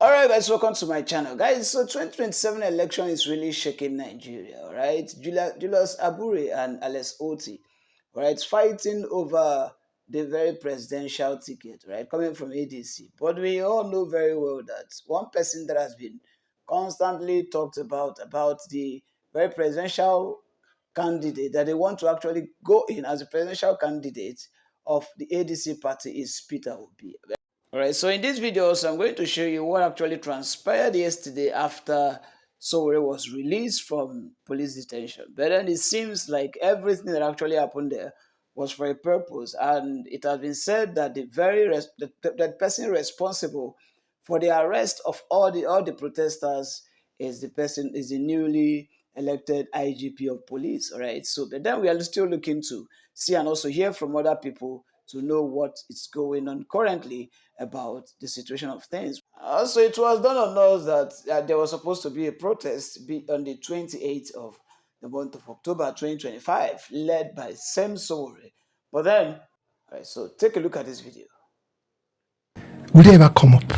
All right, guys, welcome to my channel. Guys, so 2027 election is really shaking Nigeria, all right? Julius Abure and Alex Oti, all right, fighting over the very presidential ticket, right, coming from ADC. But we all know very well that one person that has been constantly talked about the very presidential candidate that they want to actually go in as a presidential candidate of the ADC party is Peter Obi. Alright, so in this video, I'm going to show you what actually transpired yesterday after Sowore was released from police detention. But then it seems like everything that actually happened there was for a purpose, and it has been said that the person responsible for the arrest of all the protesters is the newly elected IGP of police. All right, so but then we are still looking to see and also hear from other people to know what is going on currently about the situation of things. Also, it was done on us that there was supposed to be a protest on the 28th of the month of October 2025, led by Sam Sowore. But then, all right, so take a look at this video. Will they ever come up?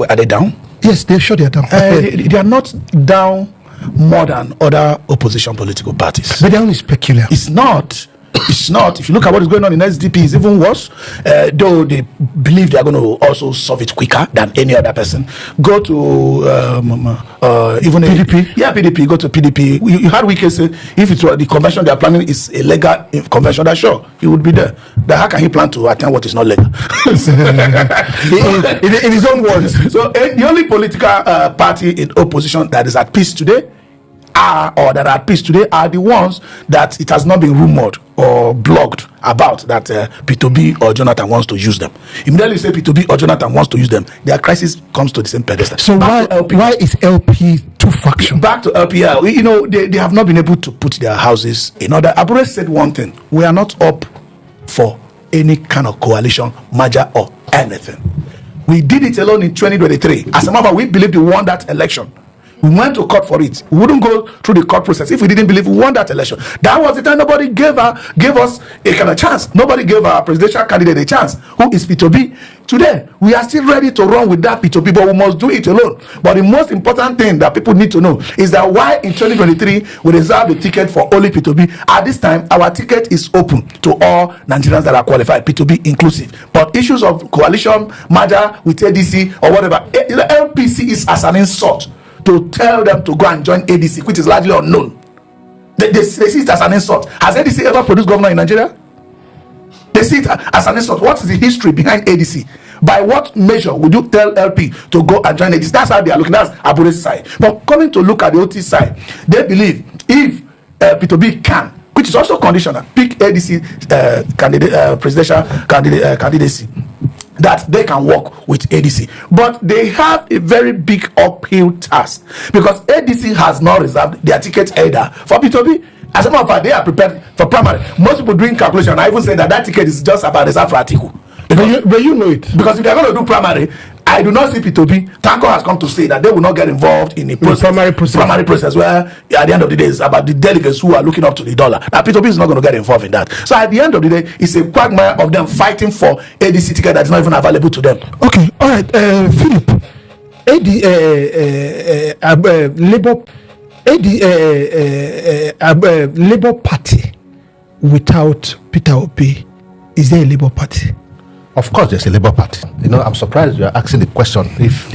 Are they down? Yes, they're sure they're down. They are not down more than other opposition political parties. But they're only peculiar. It's not. It's not. If you look at what is going on in SDP, it's even worse. Though they believe they are going to also solve it quicker than any other person. Go to even PDP. PDP. Go to PDP. You had Wike say if it were the convention they are planning is a legal convention, that sure he would be there. Then how can he plan to attend what is not legal? in his own words. So the only political party in opposition that is at peace today are the ones that it has not been rumored or blogged about that P2B or Jonathan wants to use them. Immediately you say P2B or Jonathan wants to use them, their crisis comes to the same pedestal. So why is LP two factions? Back to LPR, they have not been able to put their houses in order. Abure said one thing: we are not up for any kind of coalition, merger or anything. We did it alone in 2023. As a matter of fact, we believed we won that election. We went to court for it. We wouldn't go through the court process if we didn't believe we won that election. That was the time nobody gave us a kind of chance. Nobody gave our presidential candidate a chance, who is P2B. Today, we are still ready to run with that P2B, but we must do it alone. But the most important thing that people need to know is that why in 2023 we reserve the ticket for only P2B. At this time, our ticket is open to all Nigerians that are qualified, P2B inclusive. But issues of coalition, merger with ADC or whatever, the LPC is as an insult to tell them to go and join ADC, which is largely unknown. They see it as an insult. Has ADC ever produced governor in Nigeria? They see it as an insult. What is the history behind ADC? By what measure would you tell LP to go and join ADC? That's how they are looking. That's Abure's side. But coming to look at the OT side, they believe if P2B can, which is also conditional, pick ADC presidential candidacy, that they can work with ADC. But they have a very big uphill task because ADC has not reserved their ticket either for P2B. As a matter of fact, they are prepared for primary. Most people doing calculation, I even say that ticket is just about reserved for Atiku. But you know it. Because if they're going to do primary, I do not see P2B. Tanko has come to say that they will not get involved in a primary process where at the end of the day it's about the delegates who are looking up to the dollar. Now P2B is not going to get involved in that. So at the end of the day, it's a quagmire of them fighting for ADC ticket that's not even available to them. Okay, all right, Philip. Labour Party without Peter Obi, is there a Labour Party? Of course, there's a Labour Party. I'm surprised you are asking the question if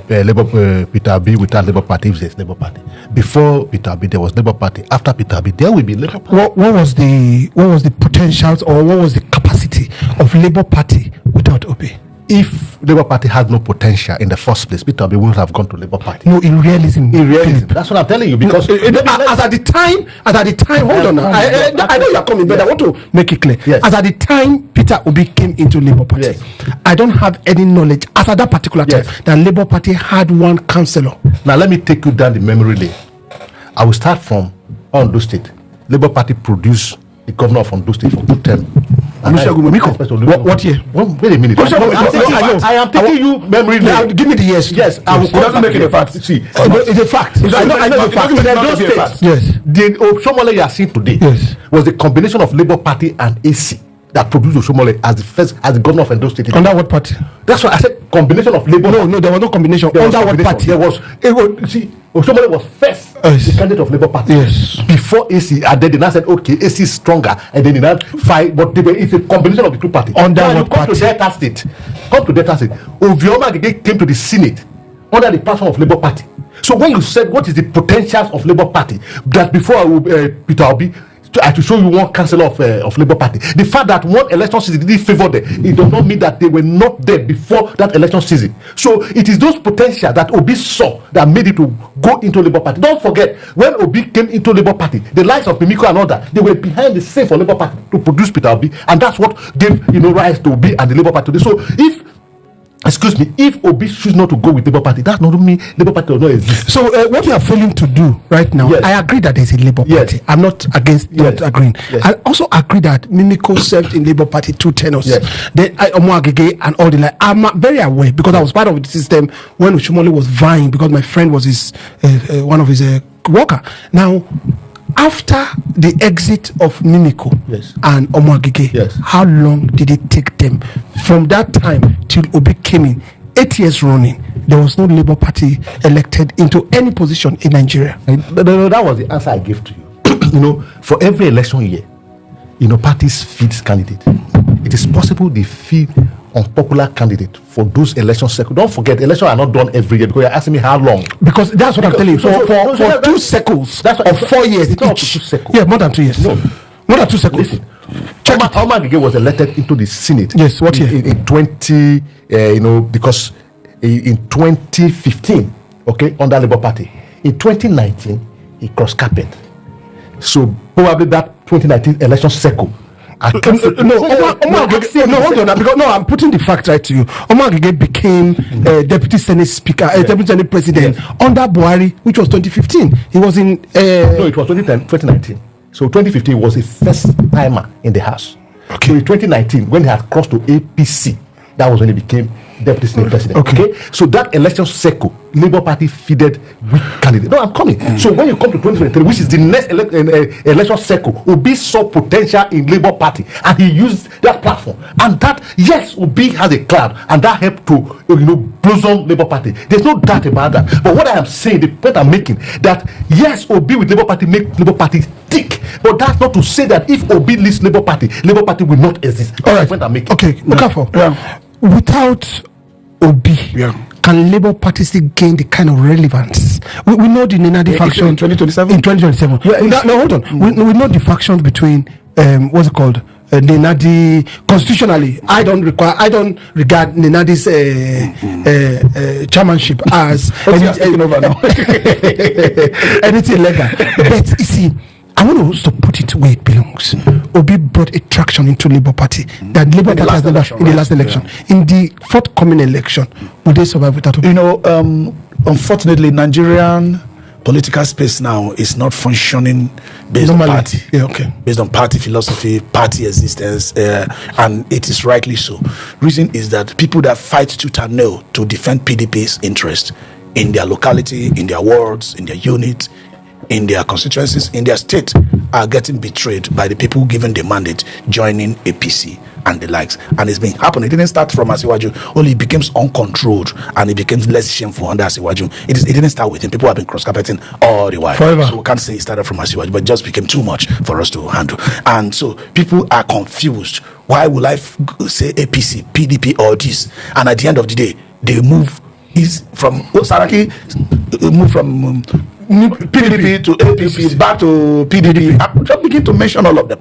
Labour Peter Obi without Labour Party, if there's Labour Party. Before Peter Obi, there was Labour Party. After Peter Obi, there will be Labour Party. What was the potentials or what was the capacity of Labour Party without Obi? If Labour Party had no potential in the first place, Peter Obi wouldn't have gone to Labour Party. No, in realism. That's what I'm telling you. Because as at the time, hold on now. I know you're coming, but I want to make it clear. Yes. As at the time Peter Obi came into Labour Party, yes, I don't have any knowledge as at that particular time that Labour Party had one councillor. Now let me take you down the memory lane. I will start from Ondo State. Labour Party produced the governor of Ondo State for 2 terms. What year? Wait a minute. I am taking you memory lane. Give me the years. Yes, I will not make it a fact. See, it's a fact. I know the fact. Yes. The Shomole you are seeing today was the combination of Labour Party and AC. that produced Oshomole as the governor of Edo State. Under what party? That's why I said combination of labor. No, there was no combination. Under what party? There was. See, Oshomole was first the candidate of Labour Party. Yes. Before AC, and then they now said, okay, AC is stronger, and then they now fight. But it's a combination of the two parties. Under now what party? Come to Delta State. Ovioma Agege came to the Senate under the platform of Labour Party. So when you said what is the potentials of Labour Party, that before I will, Peter Obi, I to show you one councillor of Labour Party. The fact that one election season didn't favour them, it does not mean that they were not there before that election season. So it is those potential that Obi saw that made it to go into Labour Party. Don't forget, when Obi came into Labour Party, the likes of Mimiko and others, they were behind the scene for Labour Party to produce Peter Obi, and that's what gave rise to Obi and the Labour Party today. So if Obi choose not to go with Labour Party, that not mean Labour Party does not exist. So what we are failing to do right now, yes. I agree that there is a Labour Party. Yes. I'm not against not agreeing. Yes. I also agree that Mimiko served in Labour Party 2 tenures. Yes. Then Omoagege and all the like. I'm very aware because I was part of the system when Oshomole was vying because my friend was his one of his worker. Now, after the exit of Mimiko Yes. and Omoagege, Yes. how long did it take them from that time till Obi came in? 8 years running, there was no Labour Party elected into any position in Nigeria. No, that was the answer I gave to you. For every election year, parties feed candidates. It is possible they feed unpopular candidate for those election cycles. Don't forget, elections are not done every year because you're asking me how long. Because that's what I'm telling you. For 2 cycles of 4 years it's not up to each. 2 cycles. Yeah, more than 2 years. No. More than 2 cycles. Listen, Omar Agege was elected into the Senate. Yes, what year? In 20, because in 2015, okay, under Labour Party. In 2019, he crossed carpet. So probably that 2019 election cycle. Hold on. Because I'm putting the fact right to you. Omar Agege became Deputy Senate Speaker, Deputy Senate President under Buhari, which was 2015. He was in. No, it was 2019. So 2015 was a first timer in the House. Okay. So in 2019, when he had crossed to APC, that was when he became Deputy Senate President. Okay. So that election cycle, Labour Party feeded weak candidates. No, I'm coming. So when you come to 2023, which is the next election cycle, Obi saw potential in Labour Party and he used that platform. And that, yes, Obi has a cloud and that helped to blossom Labour Party. There's no doubt about that. But what I am saying, the point I'm making, that yes, Obi with Labour Party make Labour Party tick. But that's not to say that if Obi leaves Labour Party will not exist. That's the point I'm making. Okay, without Obi, can Labour Party still gain the kind of relevance? We know the Nenadi faction in 2027. In 2027. No, hold on. We know the factions between what's it called? Nenadi constitutionally. I don't regard Nenadi's chairmanship as anything legal. But you see, I want us to put it where it belongs. Obi brought a traction into Labour Party that Labour Party has never in the last election. In the forthcoming election, will they survive without Obi? Unfortunately, Nigerian political space now is not functioning based on party. Yeah, okay. Based on party philosophy, party existence, and it is rightly so. Reason is that people that fight tooth and nail to defend PDP's interest in their locality, in their wards, in their unit, in their constituencies, in their state, are getting betrayed by the people given the mandate, joining APC and the likes. And it's been happening. It didn't start from Asiwaju, only it became uncontrolled and it became less shameful under Asiwaju. It didn't start with him. People have been cross-carpeting all the while. Forever. So we can't say it started from Asiwaju, but it just became too much for us to handle. And so people are confused. Why will I say APC, PDP, or this? And at the end of the day, they move from Saraki, move from PDP to APC, back to PDP. I'm just begin to mention all of them.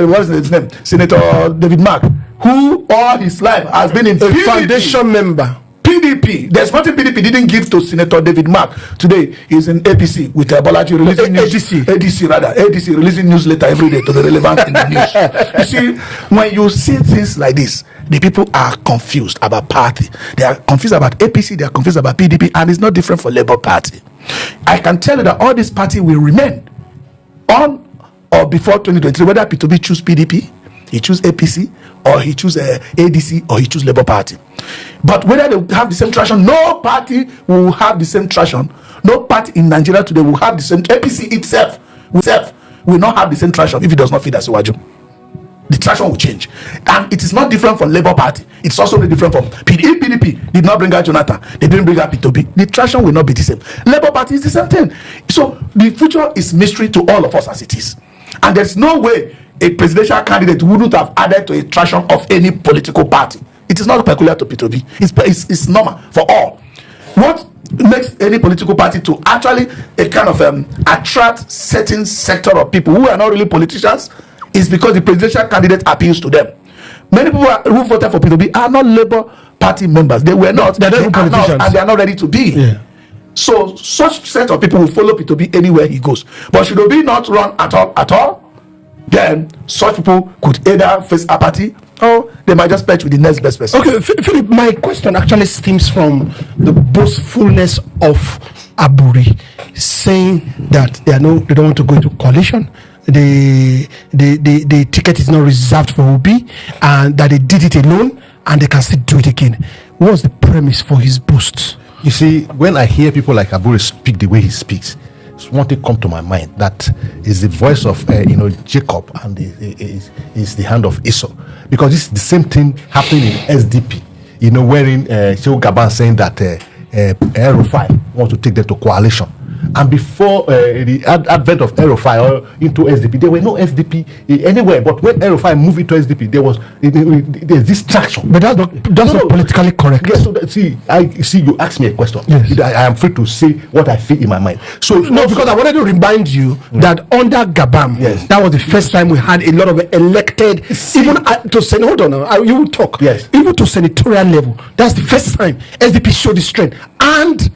What's his name? Senator David Mark, who all his life has been in PDP. Foundation member. PDP. There's nothing PDP didn't give to Senator David Mark. Today he's in APC with Bolaji releasing news. ADC releasing newsletter every day to the relevant in the news. You see, when you see things like this, the people are confused about party. They are confused about APC. They are confused about PDP, and it's not different for Labour Party. I can tell you that all this party will remain on or before 2023. Whether P2B choose PDP, he choose APC, or he choose ADC, or he choose Labour Party. But whether they will have the same traction, no party will have the same traction. No party in Nigeria today will have the same. APC itself will not have the same traction if it does not feed Asiwaju. the traction will change. And it is not different from Labour Party. It's also not different from PDP. PDP did not bring out Jonathan. They didn't bring out P2B. The traction will not be the same. Labour Party is the same thing. So the future is mystery to all of us as it is. And there's no way a presidential candidate wouldn't have added to a traction of any political party. It is not peculiar to P2B. It's normal for all. What makes any political party to actually a kind of attract certain sector of people who are not really politicians is because the presidential candidate appeals to them. Many people who voted for P2B are not Labour Party members. They were not. They are not, and they are not ready to be. Yeah. So such set of people will follow P2B anywhere he goes. But should Obi not run at all, then such people could either face apathy or they might just patch with the next best person. Okay, Philip, my question actually stems from the boastfulness of Aburi saying that they don't want to go into coalition. The ticket is not reserved for Obi, and that they did it alone and they can still do it again. What's the premise for his boast? You see, when I hear people like Abure speak the way he speaks, one thing come to my mind, that is the voice of Jacob, and is the hand of Esau, because it's the same thing happening in SDP. Wherein Shehu Gaban saying that Aerofy want to take them to coalition. And before the advent of Aerofy or into SDP, there were no SDP anywhere. But when Aerofy moved into SDP, there's this traction. But that's not politically correct. Yes, so you asked me a question. Yes. I am free to say what I feel in my mind. So no, because I wanted to remind you that under Gabam, yes, that was the first time we had a lot of elected, even to Senate. Hold on, you will talk. Yes. Even to senatorial level, that's the first time SDP showed the strength. And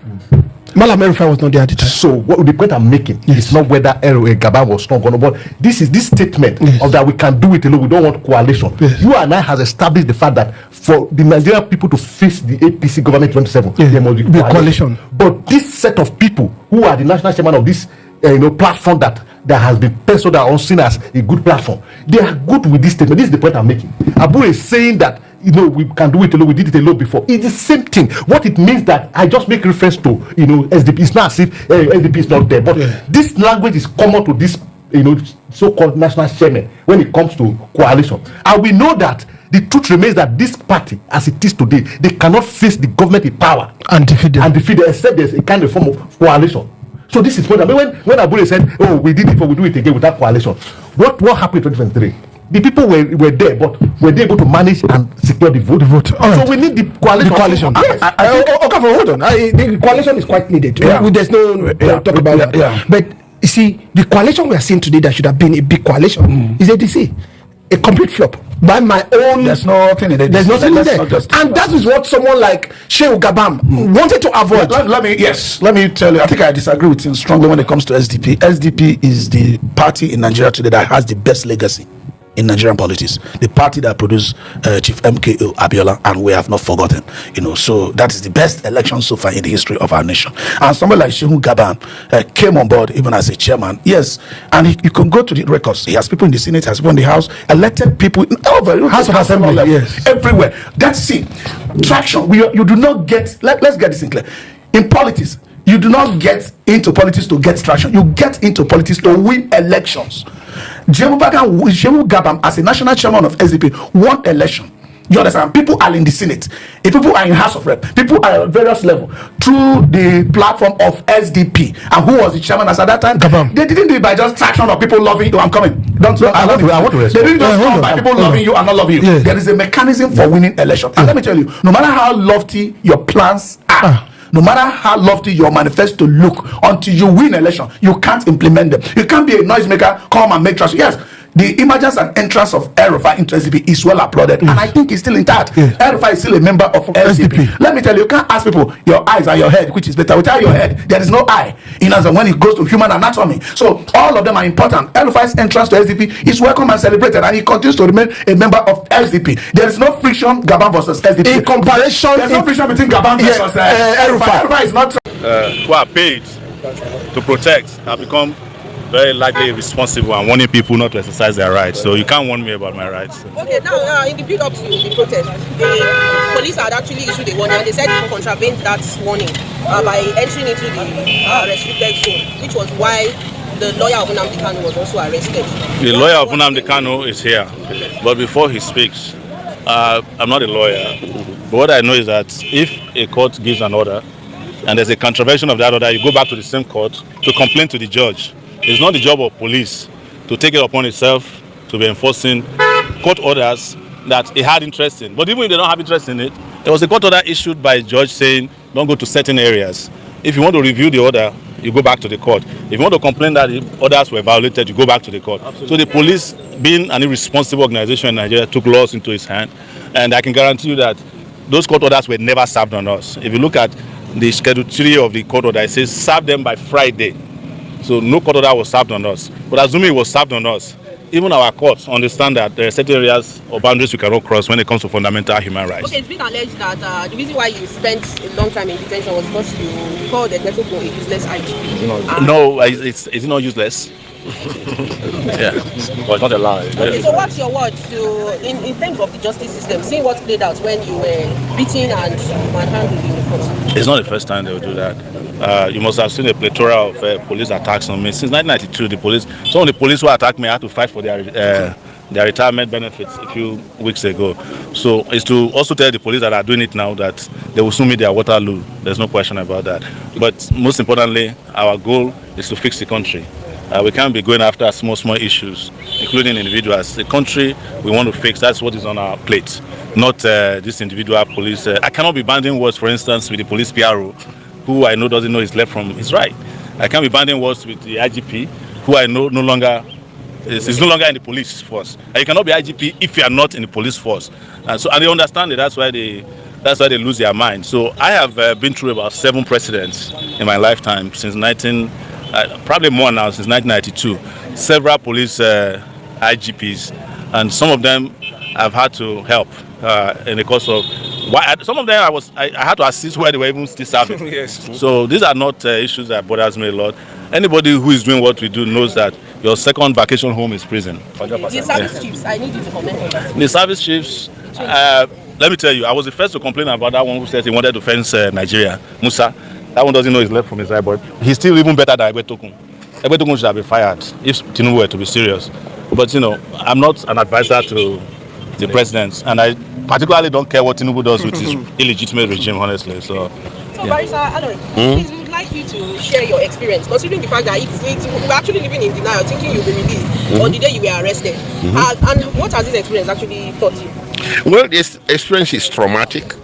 Malam Aerofy was not there at the time. So what the point I'm making is not whether Gabam was not going to, but this is this statement of that we can do it alone. We don't want coalition. Yes. You and I has established the fact that for the Nigerian people to face the APC government 27, there must be coalition. But this set of people who are the national chairman of this platform that has been penciled out or seen as a good platform, they are good with this statement. This is the point I'm making. Abu is saying that we can do it alone. We did it alone before. It's the same thing. What it means that I just make reference to SDP. It's not as if SDP is not there, but this language is common to this so-called national chairman when it comes to coalition. And we know that the truth remains that this party, as it is today, they cannot face the government in power and defeat them, except there's a kind of form of coalition. So this is what I mean. When Abure said, "Oh, we did it before, we do it again without coalition," what happened in 2023? The people were there, but were they able to manage and secure the vote? Right. So we need the coalition. The coalition. Yes. Okay, hold on. The coalition is quite needed. Yeah. There's no talk about that. Yeah. But you see, the coalition we are seeing today that should have been a big coalition is ADC. A complete flop. By my own, There's nothing in it. There's nothing in there, and that is what someone like Shehu Gabam wanted to avoid. Let me tell you, I think I disagree with him strongly when it comes to SDP. SDP is the party in Nigeria today that has the best legacy in Nigerian politics. The party that produced Chief MKO Abiola, and we have not forgotten. So that is the best election so far in the history of our nation. And somebody like Shehu Gaban came on board even as a chairman. Yes, and you can go to the records. He has people in the Senate, has people in the House, elected people in House of Assembly, yes, everywhere. That's it. Traction. You do not get. Let's get this in clear. In politics, you do not get into politics to get traction. You get into politics to win elections. Shehu Gabam, as a national chairman of SDP, won election. You understand? People are in the Senate. If people are in House of Rep, people are at various levels through the platform of SDP. And who was the chairman as at that time? Gabam. They didn't do it by just traction of people loving you. I'm coming. I want to respond. They didn't just come by people loving you and not loving you. Yeah. There is a mechanism for winning election. And let me tell you, no matter how lofty your plans are, no matter how lofty your manifesto look, until you win election, you can't implement them. You can't be a noisemaker, come and make trust. Yes, the emergence and entrance of Aerofy into SDP is well applauded, and I think it's still intact. Aerofy is still a member of SDP. Let me tell you, you can't ask people your eyes and your head, which is better. Without your head, there is no eye. When it goes to human anatomy. So all of them are important. Aerofy's entrance to SDP is welcome and celebrated, and he continues to remain a member of SDP. There is no friction, Gabam versus SDP. In comparison, there's no friction between Gabam versus Aerofy. Aerofy is not. Who are paid to protect have become very likely responsible and warning people not to exercise their rights. So you can't warn me about my rights. Okay, now in the build up to the protest, the police had actually issued a warning, and they said it contravened that warning by entering into the restricted zone, which was why the lawyer of Nnamdi Kanu was also arrested. The lawyer of Nnamdi Kanu is here, but before he speaks, I'm not a lawyer, but what I know is that if a court gives an order and there's a contravention of that order, you go back to the same court to complain to the judge. It's not the job of police to take it upon itself to be enforcing court orders that he had interest in. But even if they don't have interest in it, there was a court order issued by a judge saying don't go to certain areas. If you want to review the order, you go back to the court. If you want to complain that the orders were violated, you go back to the court. Absolutely. So the police, being an irresponsible organization in Nigeria, took laws into its hand. And I can guarantee you that those court orders were never served on us. If you look at the Schedule 3 of the court order, it says serve them by Friday. So no court order was served on us. But assuming it was served on us, even our courts understand that there are certain areas or boundaries we cannot cross when it comes to fundamental human rights. Okay, it's been alleged that the reason why you spent a long time in detention was because you called the Executive a useless IGP. No, it's not useless. Yeah, but it's not a lie. Okay, so what's your word in terms of the justice system, seeing what played out when you were beaten and manhandled in the court? It's not the first time they will do that. You must have seen a plethora of police attacks on me. Since 1992, some of the police who attacked me had to fight for their retirement benefits a few weeks ago. So it's to also tell the police that are doing it now that they will soon meet their Waterloo. There's no question about that. But most importantly, our goal is to fix the country. We can't be going after small issues, including individuals. The country we want to fix, that's what is on our plate, not this individual police. I cannot be banding words, for instance, with the police PRO, who I know doesn't know his left from his right. I can't be banding words with the IGP, who I know no longer is no longer in the police force. And you cannot be IGP if you are not in the police force. And they understand it. That's why they lose their mind. So I have been through about 7 presidents in my lifetime since probably more now, since 1992. Several police IGPs, and some of them I've had to help in the course of. Some of them I had to assist where they were even still serving. Yes. So these are not issues that bothers me a lot. Anybody who is doing what we do knows that your second vacation home is prison. The service chiefs, I need you to comment on that. The service chiefs, let me tell you, I was the first to complain about that one who said he wanted to fence Nigeria, Musa. That one doesn't know his left from his right, but he's still even better than Egbetokun. Egbetokun should have been fired if Tinubu were to be serious. But I'm not an advisor to the president, and I particularly don't care what Tinubu does with his illegitimate regime, honestly. So Barrister Aloy, please, we would like you to share your experience, considering the fact that we're actually living in denial, thinking you'll be released on the day you were arrested. And what has this experience actually taught you? Well, this experience is traumatic.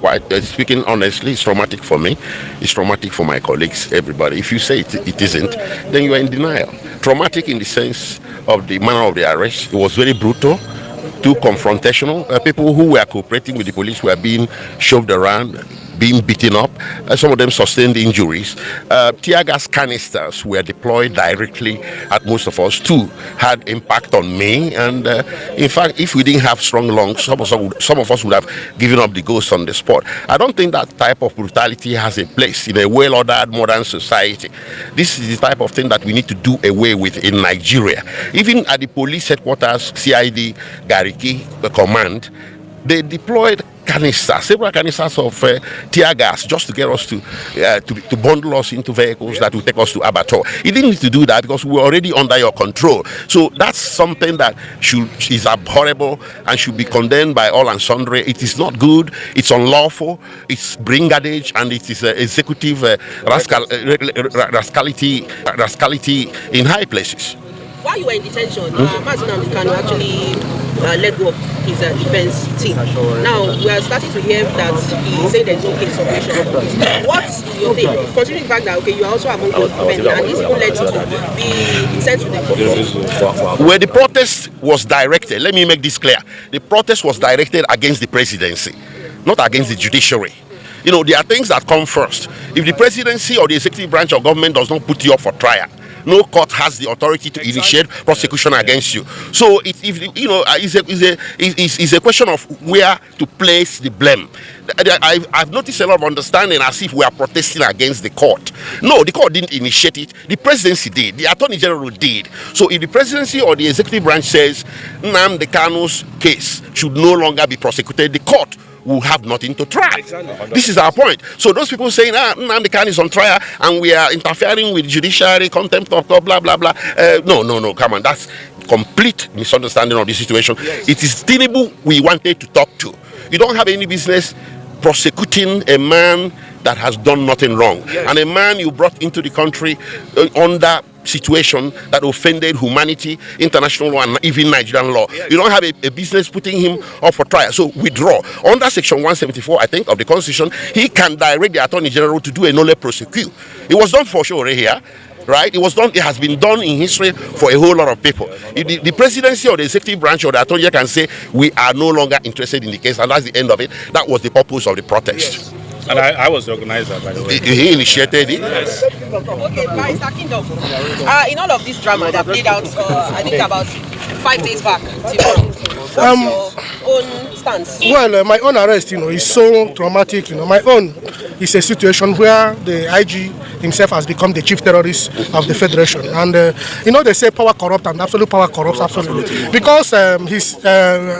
Speaking honestly, it's traumatic for me. It's traumatic for my colleagues, everybody. If you say it isn't, then you are in denial. Traumatic in the sense of the manner of the arrest. It was very brutal, too confrontational. People who were cooperating with the police were being shoved around, being beaten up. Some of them sustained injuries. Tear gas canisters were deployed directly at most of us. 2 had impact on me. And in fact, if we didn't have strong lungs, some of us would have given up the ghost on the spot. I don't think that type of brutality has a place in a well-ordered modern society. This is the type of thing that we need to do away with in Nigeria. Even at the police headquarters, CID, Gariki, the command, they deployed several canisters of tear gas just to get us to bundle us into vehicles that will take us to Abattoir. He didn't need to do that because we were already under your control. So that's something that is abhorrible and should be condemned by all and sundry. It is not good. It's unlawful. It's brigandage, and it is executive rascality in high places. While you were in detention, Mazi Nnamdi Kanu actually let go of his defense team. Now, we are starting to hear that he said there's no case of racial. What's your take? Considering the fact that, you are also among those defending, and this even led to be sent to the court. Where the protest was directed, let me make this clear. The protest was directed against the presidency, not against the judiciary. There are things that come first. If the presidency or the executive branch of government does not put you up for trial, no court has the authority to initiate prosecution against you. So it's a question of where to place the blame. I've noticed a lot of understanding as if we are protesting against the court. No, the court didn't initiate it. The presidency did. The attorney general did. So if the presidency or the executive branch says Nnamdi Kanu's case should no longer be prosecuted, the court we'll have nothing to track. This is our point. So those people saying, Nnamdi Kanu is on trial and we are interfering with judiciary, contempt of God, blah, blah, blah. No, come on. That's complete misunderstanding of the situation. Yes. It is Tinubu we wanted to talk to. You don't have any business prosecuting a man that has done nothing wrong. Yes. And a man you brought into the country under situation that offended humanity, international law, and even Nigerian law. Yes. You don't have a business putting him up for trial. So withdraw. Under section 174, I think, of the Constitution, he can direct the Attorney General to do a nolle prosecute. It was done for Sowore here. Right? It has been done in history for a whole lot of people. The presidency or the executive branch or the attorney general can say, we are no longer interested in the case, and that's the end of it. That was the purpose of the protest. Yes. And I was the organizer, by the way. He initiated it. Yes. Okay, guys, stacking up. In all of this drama that played out, I think about 5 days back, what's your own stance? Well, my own arrest, is so traumatic. My own is a situation where the IG himself has become the chief terrorist of the federation, and they say power corrupt and absolute power corrupts absolutely, because his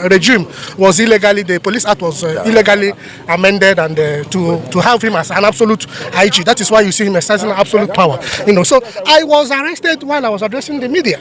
regime was illegally, the police act was illegally amended, and to have him as an absolute IG, that is why you see him exercising absolute power. So I was arrested while I was addressing the media.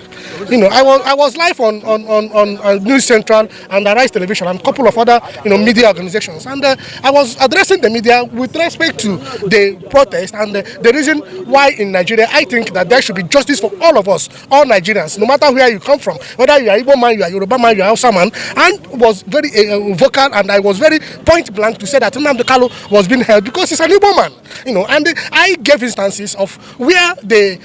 I was live on News Central and Arise Television and a couple of other media organizations, and I was addressing the media with respect to the protest and the reason why in Nigeria I think that there should be justice for all of us, all Nigerians, no matter where you come from, whether you are Igbo man, you are Yoruba man, you are Hausa man, and was very vocal, and I was very point blank to say that Nnamdi Kanu was being held because he's an Igbo man, and I gave instances of where the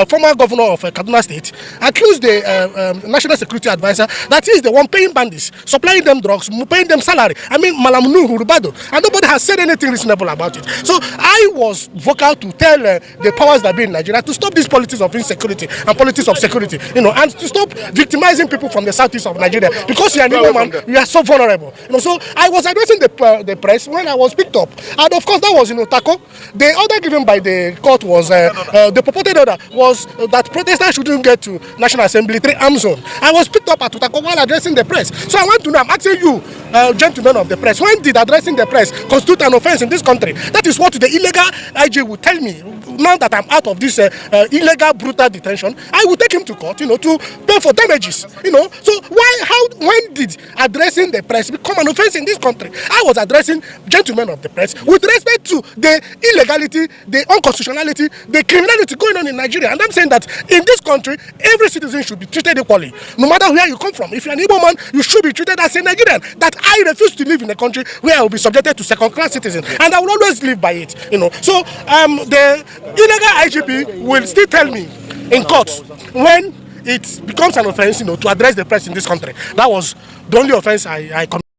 former governor of Kaduna State accused the National Security Advisor that he is the one paying bandits, supplying them drugs, paying them salary. I mean, Malam Nuhu Rubado, and nobody has said anything reasonable about it. So I was vocal to tell the powers that be in Nigeria to stop this politics of insecurity and politics of security, and to stop victimizing people from the southeast of Nigeria, because you are an Igbo man, you are so vulnerable. So I was addressing the press when I was picked up, and of course that was Taco. The order given by the court was the purported order was that protesters shouldn't get to National Assembly 3 arm zone. I was picked up at Taco while addressing the press. So I want to know, I'm asking you, gentlemen of the press, when did addressing the press constitute an offense in this country? That is what the illegal IG will tell me. Now that I'm out of this illegal, brutal detention, I will take him to court, to pay for damages. So when did addressing the press become an offense in this country? I was addressing gentlemen of the press with respect to the illegality, the unconstitutionality, the criminality going on in Nigeria. And I'm saying that in this country, every citizen should be treated equally, no matter where you come from. If you're an Igbo man, you should be treated as a Nigerian. That I refuse to live in a country where I will be subjected to second-class citizens, and I will always live by it. So the illegal IGP will still tell me in court when it becomes an offense, to address the press in this country. That was the only offense I committed.